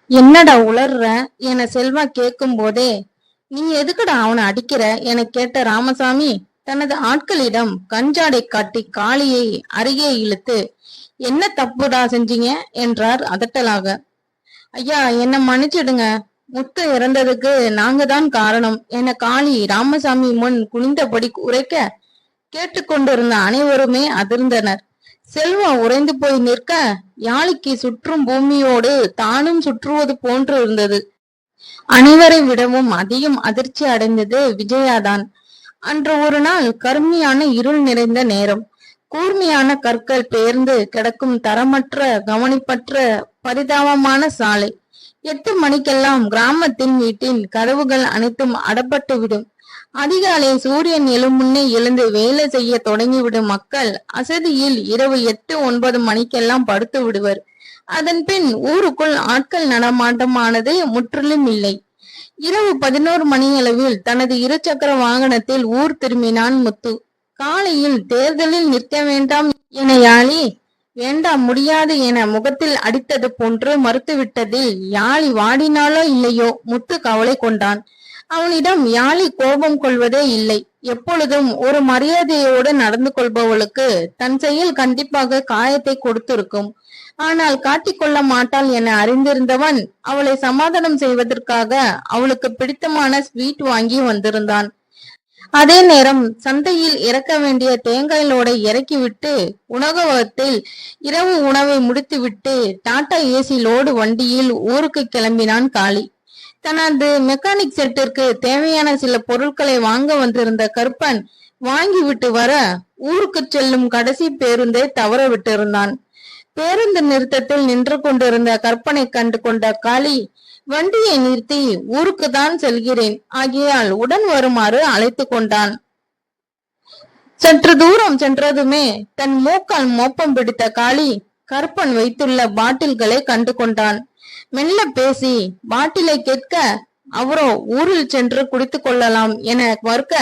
என்னடா உளர்ற என செல்வா கேட்கும் போதே, நீ எதுக்குடா அவனை அடிக்கிற என கேட்ட ராமசாமி தனது ஆட்களிடம் கஞ்சாடை காட்டி காளியை அருகே இழுத்து, என்ன தப்புடா செஞ்சீங்க என்றார் அதட்டலாக. ஐயா, என்ன மன்னிச்சிடுங்க, முத்து இறந்ததுக்கு நாங்க தான் காரணம் என காளி ராமசாமி முன் குனிந்தபடி உரைக்க, கேட்டுக்கொண்டிருந்த அனைவருமே அதிர்ந்தனர். செல்வா உறைந்து போய் நிற்க, யாழிக்கு சுற்றும் பூமியோடு தானும் சுற்றுவது போன்று இருந்தது. அனைவரை விடவும் அதிகம் அதிர்ச்சி அடைந்தது விஜயாதான். அன்று ஒரு நாள் கருமையான இருள் நிறைந்த நேரம். கூர்மையான கற்கள் பெயர்ந்து கிடக்கும் தரமற்ற கவனிப்பற்ற பரிதாபமான சாலை. 8 மணிக்கெல்லாம் கிராமத்தின் வீட்டின் கதவுகள் அனைத்தும் அடப்பட்டு விடும். அதிகாலை சூரியன் எழும் முன்னே எழுந்து வேலை செய்ய தொடங்கிவிடும் மக்கள் அசதியில் இரவு 8-9 மணிக்கெல்லாம் படுத்து விடுவர். அதன் பின் ஊருக்குள் ஆட்கள் நடமாட்டமானது முற்றிலும் இல்லை. இரவு 11 மணியளவில் தனது 2 சக்கர வாகனத்தில் ஊர் திரும்பினான் முத்து. காலையில் தேர்தலில் நிற்க வேண்டாம் என யாழி வேண்டாம் முடியாது என முகத்தில் அடித்தது போன்று மறுத்துவிட்டதில் யாழி வாடினாலோ இல்லையோ முத்து கவலை கொண்டான். அவனிடம் யாழி கோபம் கொள்வதே இல்லை. எப்பொழுதும் ஒரு மரியாதையோடு நடந்து கொள்பவளுக்கு தன் செயல் கண்டிப்பாக காயத்தை கொடுத்திருக்கும். ஆனால் காட்டிக்கொள்ள மாட்டாள் என அறிந்திருந்தவன் அவளை சமாதானம் செய்வதற்காக அவளுக்கு பிடித்தமான ஸ்வீட் வாங்கி வந்திருந்தான். அதே நேரம் சந்தையில் இறக்க வேண்டிய தேங்காய் லோடை இறக்கிவிட்டு உணவகத்தில் இரவு உணவை முடித்துவிட்டு டாடா ஏசி லோடு வண்டியில் ஊருக்கு கிளம்பினான் காளி. தனது மெக்கானிக் செட்டிற்கு தேவையான சில பொருட்களை வாங்க வந்திருந்த கருப்பன் வாங்கிவிட்டு வர ஊருக்கு செல்லும் கடைசி பேருந்தை தவற விட்டிருந்தான். பேருந்து நிறுத்தத்தில் நின்று கொண்டிருந்த கற்பனை கண்டு கொண்ட காளி, வண்டியை நிறுத்தி ஊருக்கு தான் செல்கிறேன், ஆகையால் உடன் வருமாறு அழைத்து கொண்டான். சற்று தூரம் சென்றதுமே தன் மூக்கால் மோப்பம் பிடித்த காளி கற்பன் வைத்துள்ள பாட்டில்களை கண்டு கொண்டான். மெல்ல பேசி பாட்டிலை கேட்க, அவரோ ஊரில் சென்று குடித்துக் கொள்ளலாம் என மறுக்க,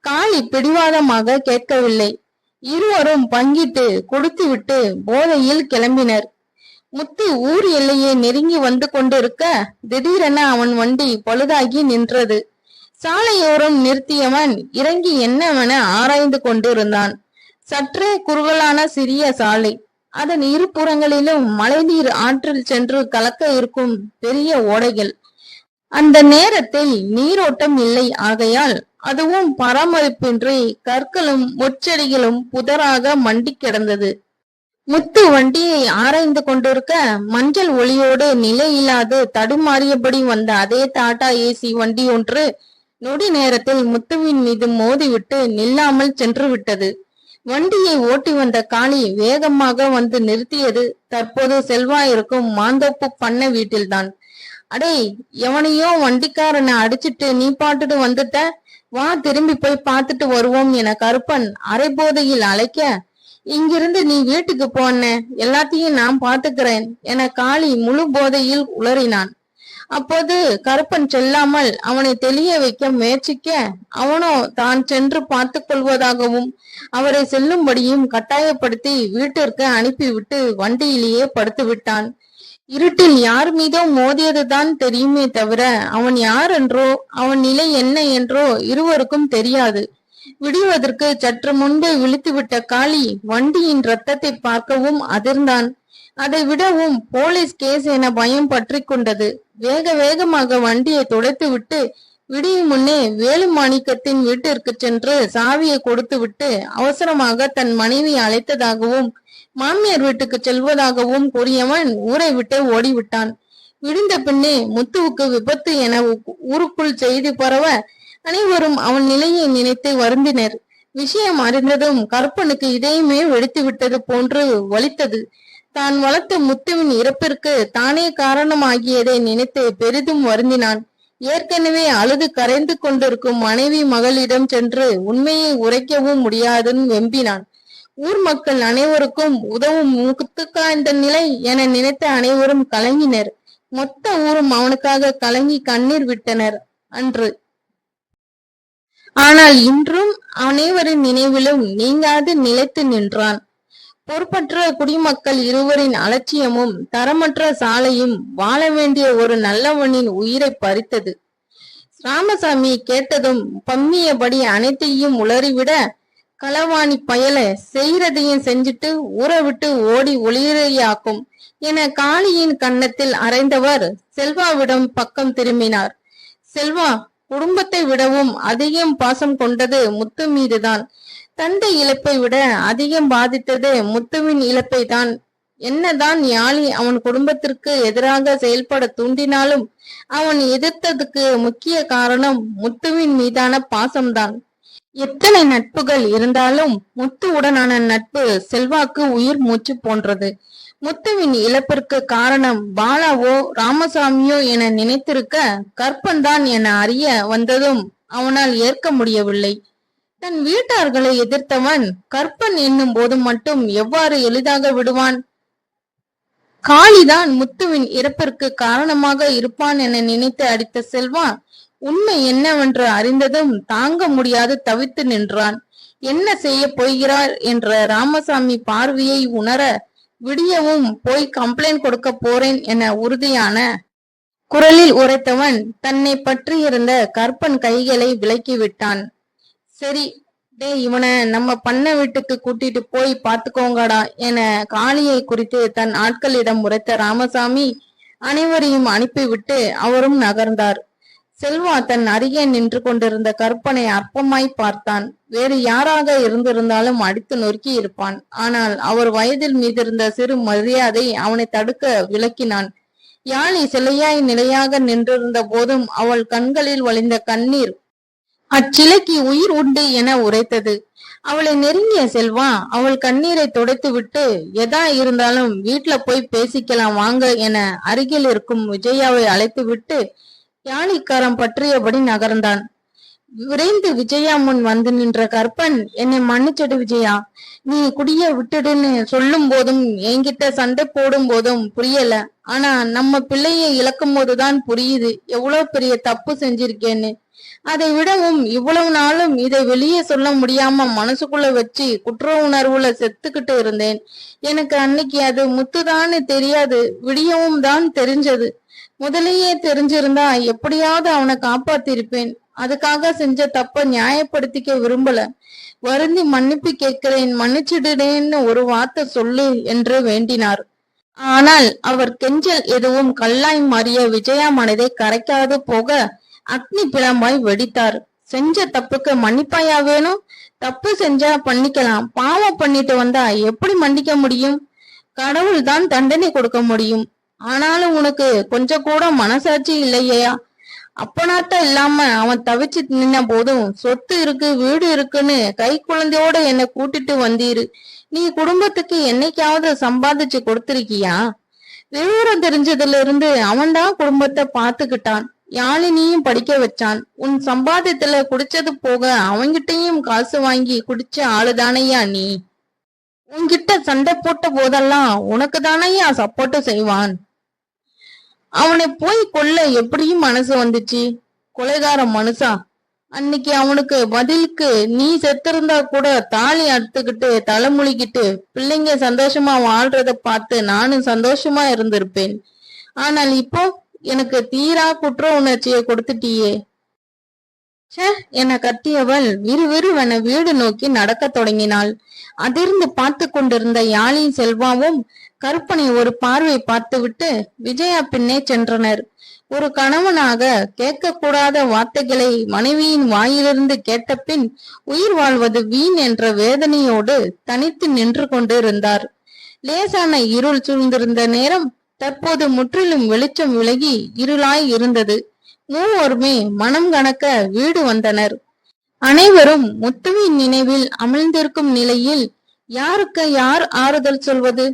காளி பிடிவாதமாக கேட்கவில்லை. இருவரும் பங்கிட்டு குடித்துவிட்டு போதையில் கிளம்பினர். முத்து ஊர் எல்லையை நெருங்கி வந்து கொண்டிருக்க திடீரென அவன் வண்டி பழுதாகி நின்றது. சாலையோரம் நிறுத்தியவன் இறங்கி என்னவென ஆராய்ந்து கொண்டிருந்தான். சற்றே குறுகலான சிறிய சாலை. அதன் இரு புறங்களிலும் மழைநீர் ஆற்றில் சென்று கலக்க இருக்கும் பெரிய ஓடைகள். அந்த நேரத்தில் நீரோட்டம் இல்லை ஆகையால் அதுவும் பராமரிப்பின்றி கற்களும் முச்செடிகளும் புதராக மண்டி கிடந்தது. முத்து வண்டியை ஆராய்ந்து கொண்டிருக்க மஞ்சள் ஒளியோடு நிலையில்லாது தடுமாறியபடி வந்த அதே டாடா ஏசி வண்டி ஒன்று நொடி நேரத்தில் முத்துவின் மீது மோதிவிட்டு நில்லாமல் சென்று விட்டது. வண்டியை ஓட்டி வந்த காளி வேகமாக வந்து நிறுத்தியது தற்போது செல்வா இருக்கும் மாந்தோப்பு பண்ண வீட்டில்தான். அடே, எவனையோ வண்டிக்காரனை அடிச்சிட்டு நீ பாட்டுட்டு வந்துட்ட, வா திரும்பி போய் பார்த்துட்டு வருவோம் என கருப்பன் அரை போதையில் அழைக்க, இங்கிருந்து நீ வீட்டுக்கு போன, எல்லாத்தையும் நான் பாத்துக்கிறேன் என காளி முழு போதையில் உளறினான். அப்போது கருப்பன் செல்லாமல் அவனை தெளிய வைக்க முயற்சிக்க, அவனோ தான் சென்று பார்த்து கொள்வதாகவும் அவரை செல்லும்படியும் கட்டாயப்படுத்தி வீட்டிற்கு அனுப்பிவிட்டு வண்டியிலேயே படுத்து விட்டான். இருட்டில் யார் மீதோ மோதியதுதான் தெரியுமே தவிர அவன் யார் என்றோ அவன் நிலை என்ன என்றோ இருவருக்கும் தெரியாது. விடுவதற்கு சற்று முன்பே விழித்துவிட்ட காளி வண்டியின் ரத்தத்தை பார்க்கவும் அதிர்ந்தான். அதை விடவும் போலீஸ் கேஸ் என பயம் பற்றி கொண்டது. வேக வேகமாக வண்டியை துடைத்து விட்டு விடியும் முன்னே வேலுமாணிக்கத்தின் வீட்டிற்கு சென்று சாவியை கொடுத்து விட்டு அவசரமாக தன் மனைவி அழைத்ததாகவும் மாமியார் வீட்டுக்கு செல்வதாகவும் கூறியவன் ஊரை விட்டு ஓடிவிட்டான். விடிந்த பின்னே முத்துவுக்கு விபத்து என ஊருக்குள் செய்தி பரவ அனைவரும் அவன் நிலையை நினைத்து வருந்தினர். விஷயம் அறிந்ததும் கற்பனுக்கு இதயமே வெடித்து விட்டது போன்று வலித்தது. தான் வளர்த்த முத்துவின் இறப்பிற்கு தானே காரணமாகியதை நினைத்து பெரிதும் வருந்தினான். ஏற்கனவே அழுது கரைந்து கொண்டிருக்கும் மனைவி மகளிடம் சென்று உண்மையை உரைக்கவும் முடியாதுன்னு வெம்பினான். ஊர் மக்கள் அனைவருக்கும் உதவும் முத்துக்காய்ந்த நிலை என நினைத்த அனைவரும் கலங்கினர். மொத்த ஊரும் அவனுக்காக கலங்கி கண்ணீர் விட்டனர் அன்று. ஆனால் இன்றும் அனைவரின் நினைவிலும் நீங்காது நிலைத்து நின்றான். பொறுப்பற்ற குடிமக்கள் இருவரின் அலட்சியமும் தரமற்ற சாலையும் வாழ வேண்டிய ஒரு நல்லவனின் உயிரை பறித்தது. ராமசாமி கேட்டதும் பம்மியபடி அனைத்தையும் உளறிவிட, களவாணி பயல செய்யறதையும் செஞ்சுட்டு ஊற விட்டு ஓடி ஒளிரையாக்கும் என காளியின் கன்னத்தில் அறைந்தவர் செல்வாவிடம் பக்கம் திரும்பினார். செல்வா, குடும்பத்தை விடவும் அதிகம் பாசம் கொண்டது முத்து மீதுதான். தந்தை இழப்பை விட அதிகம் பாதித்தது முத்துவின் இழப்பை தான். என்னதான் யாழி அவன் குடும்பத்திற்கு எதிராக செயல்பட தூண்டினாலும் அவன் எதிர்த்ததுக்கு முக்கிய காரணம் முத்துவின் மீதான பாசம்தான். எத்தனை நட்புகள் இருந்தாலும் முத்துவுடனான நட்பு செல்வாக்கு உயிர் மூச்சு போன்றது. முத்துவின் இழப்பிற்கு காரணம் பாலாவோ ராமசாமியோ என நினைத்திருக்க, கற்பன்தான் என அறிய வந்ததும் அவனால் ஏற்க முடியவில்லை. தன் வீட்டார்களை எதிர்த்தவன் கற்பன் என்னும் போது மட்டும் எவ்வாறு எளிதாக விடுவான்? காளிதான் முத்துவின் இறப்பிற்கு காரணமாக இருப்பான் என நினைத்து அடித்த செல்வா, உண்மை என்னவென்று அறிந்ததும் தாங்க முடியாது தவித்து நின்றான். என்ன செய்ய போகிறார் என்ற ராமசாமி பார்வையை உணர, விடியவும் போய் கம்ப்ளைண்ட் கொடுக்க போறேன் என உறுதியான குரலில் உரைத்தவன் தன்னை பற்றியிருந்த கற்பன் கைகளை விலக்கி விட்டான். சரி டே, இவனை நம்ம பண்ண வீட்டுக்கு கூட்டிட்டு போய் பாத்துக்கோங்கடா என காளியை குறித்து தன் ஆட்களிடம் உரைத்த ராமசாமி அனைவரையும் அனுப்பிவிட்டு அவரும் நகர்ந்தார். செல்வா தன் அருகே நின்று கொண்டிருந்த கற்பனை அற்பமாய் பார்த்தான். வேறு யாராக இருந்திருந்தாலும் அடித்து நொறுக்கி இருப்பான். ஆனால் அவர் வயதில் மீதிருந்த சிறு மரியாதை அவனை தடுக்க விலக்கினான். யாழி சிலையாய் நிலையாக நின்றிருந்த போதும் அவள் கண்களில் வழிந்த கண்ணீர் அச்சிலைக்கு உயிர் உண்டு என உரைத்தது. அவளை நெருங்கிய செல்வா அவள் கண்ணீரை துடைத்து விட்டு, எதா இருந்தாலும் வீட்டுல போய் பேசிக்கலாம் வாங்க என அருகில் இருக்கும் விஜயாவை அழைத்து விட்டு யாழிக்காரம் பற்றியபடி நகர்ந்தான். விரைந்து விஜயா முன் வந்து நின்ற கற்பன், என்னை மன்னிச்சிடு விஜயா, நீ குடிய விட்டுடுன்னு சொல்லும் போதும் என்கிட்ட சண்டை போடும் போதும் புரியல. ஆனா நம்ம பிள்ளைய இழக்கும் போதுதான் புரியுது எவ்வளவு பெரிய தப்பு செஞ்சிருக்கேன்னு. அதை விடவும் இவ்வளவு நாளும் இதை வெளியே சொல்ல முடியாம மனசுக்குள்ள வச்சு குற்ற உணர்வுல செத்துக்கிட்டு இருந்தேன். எனக்கு அன்னைக்கு அது முத்துதான்னு தெரியாது, விடியவும் தான் தெரிஞ்சது. முதலையே தெரிஞ்சிருந்தா எப்படியாவது அவனை காப்பாத்திருப்பேன். அதுக்காக செஞ்ச தப்ப நியாயப்படுத்திக்க விரும்பல. வருந்தி மன்னிப்பு கேட்கிறேன், மன்னிச்சிடுறேன்னு ஒரு வார்த்தை சொல்லு என்று வேண்டினார். ஆனால் அவர் கெஞ்சல் எதுவும் கல்லாய் மாறிய விஜயா மனதை கரைக்காது போக அக்னி பிளம்பாய் வெடித்தார். செஞ்ச தப்புக்கு மன்னிப்பாயா வேணும்? தப்பு செஞ்சா பண்ணிக்கலாம், பாவம் பண்ணிட்டு வந்தா எப்படி மன்னிக்க முடியும்? கடவுள் தான் தண்டனை கொடுக்க முடியும். ஆனாலும் உனக்கு கொஞ்சம் கூட மனசாட்சி இல்லையா? அப்பனாட்ட இல்லாம அவன் தவிச்சு நின்ன போதும் சொத்து இருக்கு வீடு இருக்குன்னு கை குழந்தையோட என்னை கூட்டிட்டு வந்தீரு. நீ குடும்பத்துக்கு என்னைக்காவது சம்பாதிச்சு கொடுத்திருக்கியா? விவரம் தெரிஞ்சதுல இருந்து அவன்தான் குடும்பத்தை பாத்துக்கிட்டான். யாழினியும் படிக்க வச்சான். உன் சம்பாதியத்துல குடிச்சது போக அவங்கிட்டையும் காசு வாங்கி குடிச்ச ஆளுதானையா நீ? உன்கிட்ட சண்டை போட்ட போதெல்லாம் உனக்கு தானையா சப்போர்ட் செய்வான். அவனை போய் கொல்ல எப்படியும் மனசு வந்துச்சு? கொலைகார மனுஷா, அன்னைக்கு அவனுக்கு பதிலுக்கு நீ செத்திருந்தா கூட தாலி அறுத்துக்கிட்டு தலைமுழிக்கிட்டு பிள்ளைங்க சந்தோஷமா வாழ்றத பார்த்து நானும் சந்தோஷமா இருந்திருப்பேன். ஆனால் இப்போ எனக்கு தீரா குற்ற உணர்ச்சியை கொடுத்துட்டியே என கத்தியவள் விறுவிறுவென வீடு நோக்கி நடக்க தொடங்கினாள். அதிர்ந்து பார்த்து கொண்டிருந்த யாழி செல்வாவும் கற்பனை ஒரு பார்வை பார்த்துவிட்டு விஜயா பின்னே சென்றனர். ஒரு கணவனாக கேட்கக்கூடாத வார்த்தைகளை மனைவியின் வாயிலிருந்து கேட்ட பின் உயிர் வாழ்வது வீண் என்ற வேதனையோடு தனித்து நின்று கொண்டு இருந்தார். லேசான இருள் சூழ்ந்திருந்த நேரம் தற்போது முற்றிலும் வெளிச்சம் விலகி இருளாய் இருந்தது. மூவருமே மனம் கணக்க வீடு வந்தனர். அனைவரும் முத்துவின் நினைவில் அமிழ்ந்திருக்கும் நிலையில் யாருக்கு யார் ஆறுதல் சொல்வது?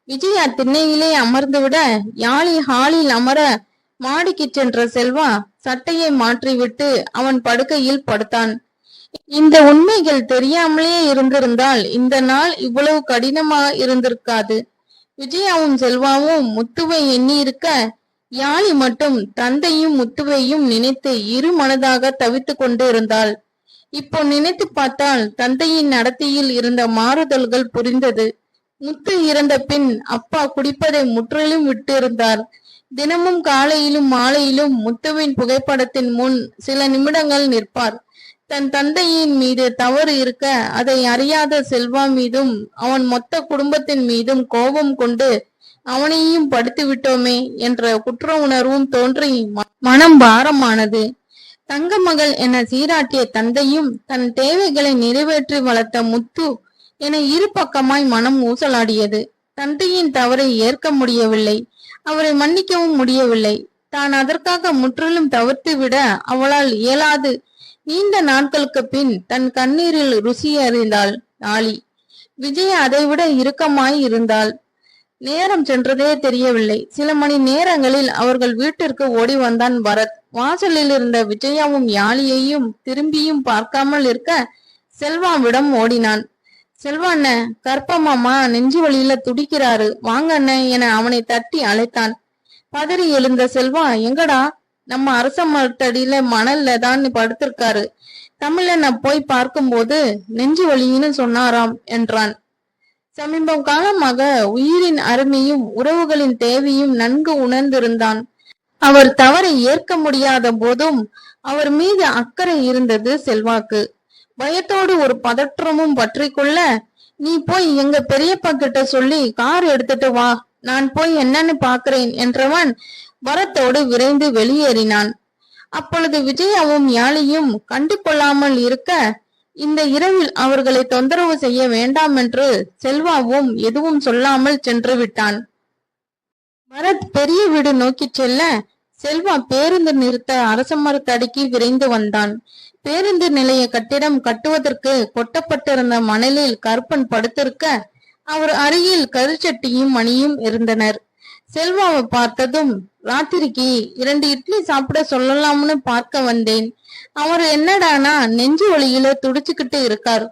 விஜயா திண்ணையிலே அமர்ந்துவிட யாழி ஹாலில் அமர மாடிக்கு சென்ற செல்வா சட்டையை மாற்றிவிட்டு அவன் படுக்கையில் படுத்தான். இந்த உண்மைகள் தெரியாமலே இருந்திருந்தால் இந்த நாள் இவ்வளவு கடினமா இருந்திருக்காது. விஜயாவும் செல்வாவும் முத்துவை எண்ணி இருக்க, யாழி மட்டும் தந்தையும் முத்துவையும் நினைத்து இரு மனதாக தவித்து கொண்டு இருந்தாள். இப்போ நினைத்து பார்த்தால் தந்தையின் நடத்தையில் இருந்த மாறுதல்கள் புரிந்தது. முத்து இறந்த பின் அப்பா குடிப்பதை முற்றிலும் விட்டிருந்தார். தினமும் காலையிலும் மாலையிலும் முத்துவின் புகைப்படத்தின் முன் சில நிமிடங்கள் நிற்பார். தன் தந்தையின் மீது தவறு இருக்க அதை அறியாத செல்வா மீதும் அவன் மொத்த குடும்பத்தின் மீதும் கோபம் கொண்டு அவனையும் படுத்து விட்டோமே என்ற குற்ற உணர்வும் தோன்றி மனம் பாரமானது. தங்க மகள் என சீராட்டிய தந்தையும் தன் தேவைகளை நிறைவேற்றி வளர்த்த முத்து என இரு பக்கமாய் மனம் ஊசலாடியது. தந்தையின் தவறை ஏற்க முடியவில்லை, அவரை மன்னிக்கவும் முடியவில்லை. தான் அதற்காக முற்றிலும் தவிர்த்து விட அவளால் இயலாது. நீண்ட நாட்களுக்கு பின் தன் கண்ணீரில் ருசி அறிந்தாள் ஆளி. விஜய் அதைவிட இறுக்கமாய் இருந்தாள். நேரம் சென்றதே தெரியவில்லை. சில மணி நேரங்களில் அவர்கள் வீட்டிற்கு ஓடி வந்தான் பரத். வாசலில் இருந்த விஜயாவும் யாழியையும் திரும்பியும் பார்க்காமல் இருக்க செல்வாவிடம் ஓடினான். செல்வா அண்ண, கற்பமாமா நெஞ்சு வழியில துடிக்கிறாரு, வாங்க அண்ண என அவனை தட்டி அழைத்தான். பதறி எழுந்த செல்வா, எங்கடா? நம்ம அரச மரத்தடியில மணல்ல தான் படுத்திருக்காரு. தமிழனை போய் பார்க்கும்போது நெஞ்சு வலின்னு சொன்னாராம் என்றான். சமீப காலமாக உயிரின் அருமையும் உறவுகளின் தேவையும் நன்கு உணர்ந்திருந்தான். அவர் தவறை ஏற்க முடியாத போதும் அவர் மீது அக்கறை இருந்தது செல்வாக்கு. பயத்தோடு ஒரு பதற்றமும் பற்றி கொள்ள, நீ போய் எங்க பெரியப்பா கிட்ட சொல்லி கார் எடுத்துட்டு வா, நான் போய் என்னன்னு பாக்குறேன் என்றவன் பரத்தோடு விரைந்து வெளியேறினான். அப்பொழுது விஜயாவும் யாழியும் கண்டு கொள்ளாமல் இருக்க, இந்த இரவில் அவர்களை தொந்தரவு செய்ய வேண்டாம் என்று செல்வாவும் எதுவும் சொல்லாமல் சென்று விட்டான். பரத் பெரிய வீடு நோக்கி செல்ல, செல்வா பேருந்து நிறுத்த அரச மரத்தடிக்கு விரைந்து வந்தான். பேருந்து நிலைய கட்டிடம் கட்டுவதற்கு கொட்டப்பட்டிருந்த மணலில் கருப்பன் படுத்திருக்க, அவர் அருகில் கருச்சட்டியும் மணியும் இருந்தனர். செல்வாவை பார்த்ததும், ராத்திரிக்கு 2 இட்லி சாப்பிட சொல்லலாம்னு பார்க்க வந்தேன். அவர் என்னடானா நெஞ்சு வலியில துடிச்சுக்கிட்டு இருக்கார்.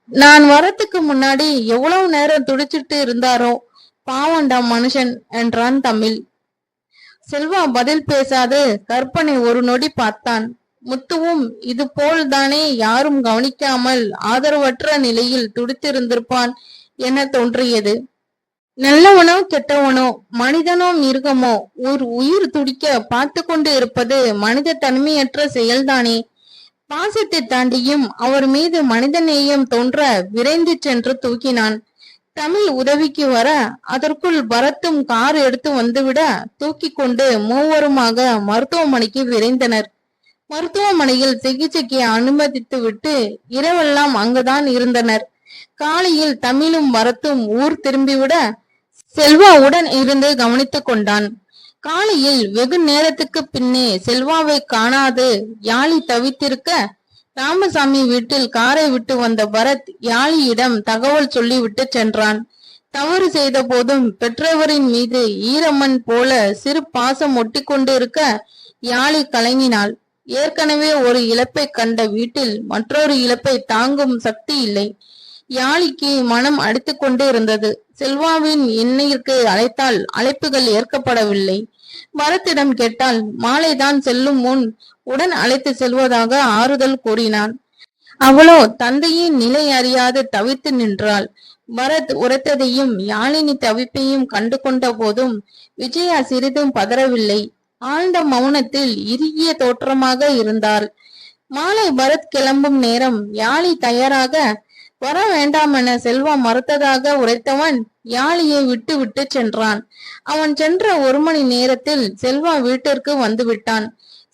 நான் வரத்துக்கு முன்னாடி எவ்வளவு நேரம் துடிச்சிட்டு இருந்தாரோ, பாவண்டா மனுஷன் என்றான் தமிழ். செல்வா பதில் பேசாது கற்பனை ஒரு நொடி பார்த்தான். முத்துவும் இது போல் தானே யாரும் கவனிக்காமல் ஆதரவற்ற நிலையில் துடித்திருந்திருப்பான் என தோன்றியது. நல்லவனோ கெட்டவனோ, மனிதனோ மிருகமோ, ஒரு உயிர் துடிக்க பார்த்து கொண்டு இருப்பது மனித தன்மையற்ற செயல்தானே. பாசத்தை தாண்டியும் அவர் மீது மனித நேயம் தோன்ற விரைந்து சென்று தூக்கினான். தமிழ் உதவிக்கு வர, அதற்குள் பரத்தும் கார் எடுத்து வந்துவிட தூக்கி கொண்டு மூவருமாக மருத்துவமனைக்கு விரைந்தனர். மருத்துவமனையில் சிகிச்சைக்கு அனுமதித்து விட்டு இரவெல்லாம் அங்குதான் இருந்தனர். காலையில் தமிழும் பரத்தும் ஊர் திரும்பிவிட செல்வாவுடன் இருந்து கவனித்துக் கொண்டான். காலையில் வெகு நேரத்துக்கு பின்னே செல்வாவை காணாது யாழி தவித்திருக்க, ராமசாமி வீட்டில் காரை விட்டு வந்த பரத் யாழியிடம் தகவல் சொல்லிவிட்டு சென்றான். தவறு செய்த போதும் பெற்றவரின் மீது ஈரம்மன் போல சிறு பாசம் ஒட்டி கொண்டு இருக்க யாழி கலங்கினாள். ஏற்கனவே ஒரு இழப்பை கண்ட வீட்டில் மற்றொரு இழப்பை தாங்கும் சக்தி இல்லை. யாழிக்கு மனம் அடித்து கொண்டு இருந்தது. செல்வாவின் எண்ணிற்கு அழைத்தால் அழைப்புகள் ஏற்கப்படவில்லை. பரத்திடம் கேட்டால் மாலைதான் செல்லும் முன் உடன் அழைத்து செல்வதாக ஆறுதல் கூறினான். அவளோ தந்தையின் நிலை அறியாது தவித்து நின்றாள். பரத் உரைத்ததையும் யாழினி தவிப்பையும் கண்டு கொண்ட போதும் விஜயா சிறிதும் பதறவில்லை. ஆழ்ந்த மௌனத்தில் இறுகிய தோற்றமாக இருந்தாள். மாலை பரத் கிளம்பும் நேரம் யாழி தயாராக வர வேண்டாம் என செல்வா மறுத்ததாக உரைத்தவன் யாழியை விட்டு விட்டு சென்றான். அவன் சென்ற 1 மணி நேரத்தில் செல்வா வீட்டிற்கு வந்து விட்டான்.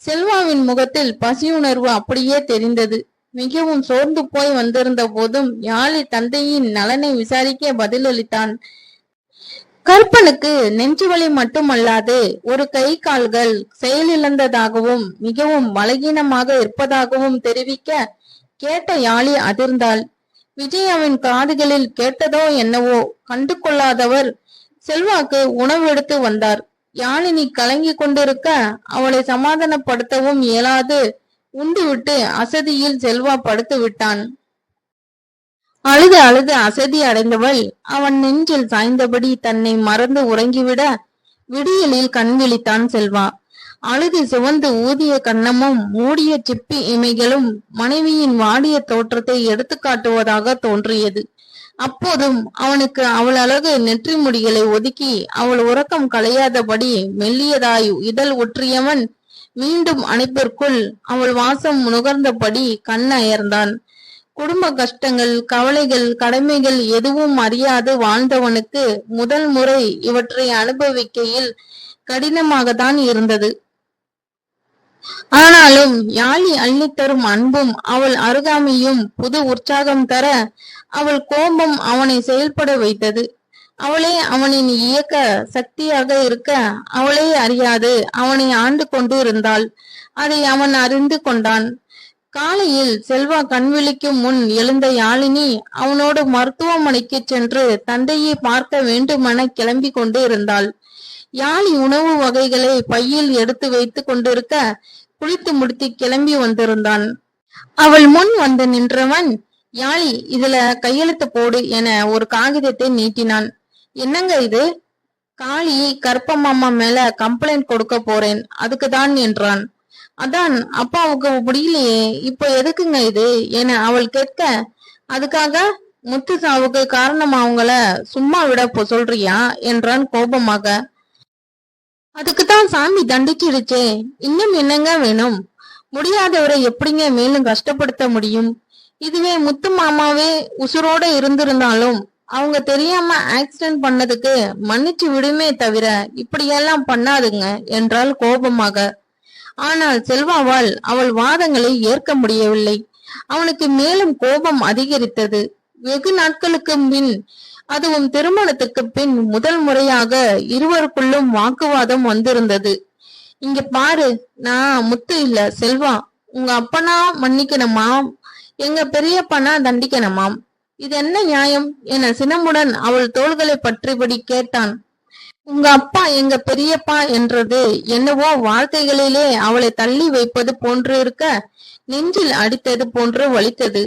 செல்வாவின் முகத்தில் பசியுணர்வு அப்படியே தெரிந்தது. மிகவும் சோர்ந்து போய் வந்திருந்த போதும் யாழி தந்தையின் நலனை விசாரிக்க பதிலளித்தான். கற்பனுக்கு நெஞ்சுவலி மட்டுமல்லாது ஒரு கை கால்கள் செயலிழந்ததாகவும் மிகவும் பலகீனமாக இருப்பதாகவும் தெரிவிக்க கேட்ட யாழி அதிர்ந்தாள். விஜயாவின் காதுகளில் கேட்டதோ என்னவோ கண்டு கொள்ளாதவர் செல்வாக்கு உணவு எடுத்து வந்தார். யாழினி கலங்கி கொண்டிருக்க அவளை சமாதானப்படுத்தவும் இயலாது உண்டுவிட்டு அசதியில் செல்வா படுத்து விட்டான். அழுது அழுது அசதி அடைந்தவள் அவன் நெஞ்சில் சாய்ந்தபடி தன்னை மறந்து உறங்கிவிட விடியலில் கண் விழித்தான் செல்வா. அழுது சிவந்து ஊதிய கன்னமும் மூடிய சிப்பி இமைகளும் மனைவியின் வாடிய தோற்றத்தை எடுத்து காட்டுவதாக தோன்றியது. அப்போதும் அவனுக்கு அவள் அழகு நெற்றி முடிகளை ஒதுக்கி அவள் உறக்கம் களையாதபடி மெல்லியதாய் இதழ் ஒற்றியவன் மீண்டும் அணைப்பிற்குள் அவள் வாசம் நுகர்ந்தபடி கண் அயர்ந்தான். குடும்ப கஷ்டங்கள், கவலைகள், கடமைகள் எதுவும் அறியாது வாழ்ந்தவனுக்கு முதல் முறை இவற்றை அனுபவிக்கையில் கடினமாகத்தான் இருந்தது. ஆனாலும் யாழி அள்ளித்தரும் அன்பும் அவள் அருகாமையும் புது உற்சாகம் தர அவள் கோபம் அவனை செயல்பட வைத்தது. அவளே அவனின் இயக்க சக்தியாக இருக்க அவளே அறியாது அவனை ஆண்டு கொண்டு இருந்தாள். அதை அவன் அறிந்து கொண்டான். காலையில் செல்வா கண்விழிக்கும் முன் எழுந்த யாழினி அவனோடு மருத்துவமனைக்கு சென்று தந்தையை பார்க்க வேண்டுமென கிளம்பி கொண்டு இருந்தாள். யாழி உணவு வகைகளை பையில் எடுத்து வைத்து கொண்டிருக்க குளித்து முடித்து கிளம்பி வந்திருந்தான். அவள் முன் வந்து நின்றவன், யாழி, இதுல கையெழுத்து போடு என ஒரு காகிதத்தை நீட்டினான். என்னங்க இது? காளி கற்பமாமா மேல கம்ப்ளைண்ட் கொடுக்க போறேன், அதுக்குதான் என்றான். அதான் அப்பாவுக்கு முடியலையே, இப்ப எதுக்குங்க இது என அவள் கேட்க, அதுக்காக முத்து சாவுக்கு காரணம் அவங்கள சும்மா விட சொல்றியா என்றான் கோபமாக. அதுக்குதான் சாமி தண்டிச்சிடுச்சே, இன்னும் என்னங்க வேணும்? முடியாதவரை எப்படிங்க மேலும் கஷ்டப்படுத்த முடியும்? இதுவே முத்து மாமாவே உசுரோட இருந்திருந்தாலும் அவங்க தெரியாம ஆக்சிடென்ட் பண்ணதுக்கு மன்னிச்சு விடுமே தவிர இப்படியெல்லாம் பண்ணாதுங்க என்றால் கோபமாக. ஆனால் செல்வாவால் அவள் வாதங்களை ஏற்க முடியவில்லை. அவனுக்கு மேலும் கோபம் அதிகரித்தது. வெகு நாட்களுக்கு பின், அதுவும் திருமணத்துக்கு பின் முதல் முறையாக இருவருக்குள்ளும் வாக்குவாதம் வந்திருந்தது. இங்க பாரு, நான் முத்து இல்ல செல்வா. உங்க அப்பனா மன்னிக்கணுமா, எங்க பெரியப்பனா தண்டிக்கணுமாம். இது என்ன நியாயம் என சினமுடன் அவள் தோள்களை பற்றிபடி கேட்டான். உங்க அப்பா எங்க பெரியப்பா என்றது என்னவோ வார்த்தைகளிலே அவளை தள்ளி வைப்பது போன்று இருக்க நெஞ்சில் அடித்தது போன்று வலித்தது.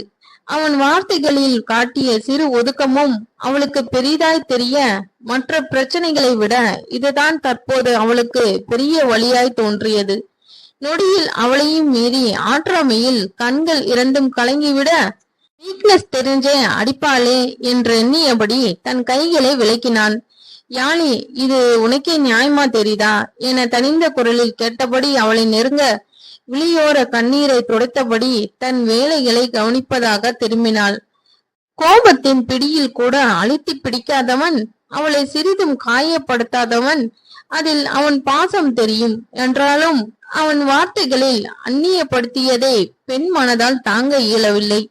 அவன் வார்த்தைகளில் காட்டிய சிறு ஒதுக்கமும் அவளுக்கு பெரிதாய் தெரிய மற்ற பிரச்சனைகளை விட இதுதான் தற்போது அவளுக்கு பெரிய வழியாய் தோன்றியது. நொடியில் அவளையும் மீறி ஆற்றாமையில் கண்கள் இரண்டும் கலங்கிவிட, வீக்னஸ் தெரிஞ்சே அடிப்பாளே என்று எண்ணியபடி தன் கைகளை விலக்கினான். யாழி, இது உனக்கே நியாயமா தெரியுதா என தனிந்த குரலில் கேட்டபடி அவளை நெருங்க விழியோர கண்ணீரை துடைத்தபடி தன் வேலைகளை கவனிப்பதாக திரும்பினாள். கோபத்தின் பிடியில் கூட அழுத்தி பிடிக்காதவன், அவளை சிறிதும் காயப்படுத்தாதவன், அதில் அவன் பாசம் தெரியும் என்றாலும் அவன் வார்த்தைகளில் அந்நியப்படுத்தியதை பெண் மனதால் தாங்க இயலவில்லை.